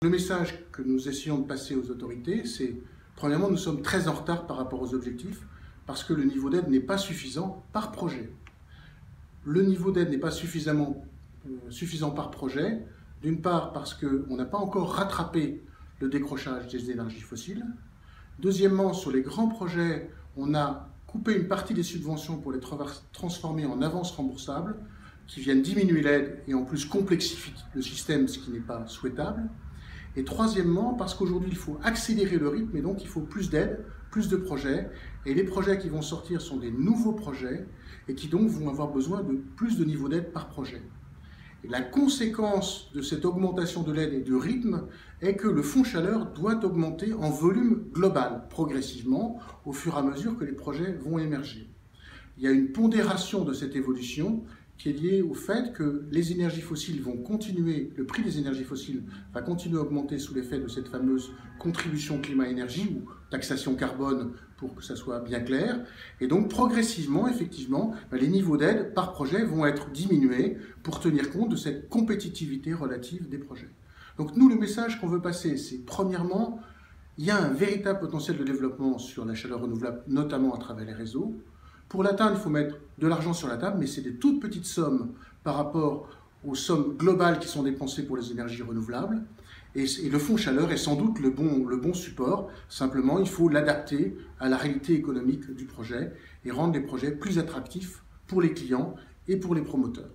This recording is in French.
Le message que nous essayons de passer aux autorités, c'est, premièrement, nous sommes très en retard par rapport aux objectifs, parce que le niveau d'aide n'est pas suffisant par projet. Le niveau d'aide n'est pas suffisant par projet, d'une part parce qu'on n'a pas encore rattrapé le décrochage des énergies fossiles. Deuxièmement, sur les grands projets, on a coupé une partie des subventions pour les transformer en avances remboursables, qui viennent diminuer l'aide et en plus complexifient le système, ce qui n'est pas souhaitable. Et troisièmement, parce qu'aujourd'hui, il faut accélérer le rythme et donc il faut plus d'aide, plus de projets. Et les projets qui vont sortir sont des nouveaux projets et qui donc vont avoir besoin de plus de niveau d'aide par projet. Et la conséquence de cette augmentation de l'aide et du rythme est que le fonds chaleur doit augmenter en volume global, progressivement, au fur et à mesure que les projets vont émerger. Il y a une pondération de cette évolution qui est liée au fait que les énergies fossiles vont continuer, le prix des énergies fossiles va continuer à augmenter sous l'effet de cette fameuse contribution climat-énergie ou taxation carbone pour que ça soit bien clair. Et donc progressivement, effectivement, les niveaux d'aide par projet vont être diminués pour tenir compte de cette compétitivité relative des projets. Donc nous, le message qu'on veut passer, c'est premièrement, il y a un véritable potentiel de développement sur la chaleur renouvelable, notamment à travers les réseaux. Pour l'atteindre, il faut mettre de l'argent sur la table, mais c'est des toutes petites sommes par rapport aux sommes globales qui sont dépensées pour les énergies renouvelables. Et le fonds chaleur est sans doute le bon support. Simplement, il faut l'adapter à la réalité économique du projet et rendre les projets plus attractifs pour les clients et pour les promoteurs.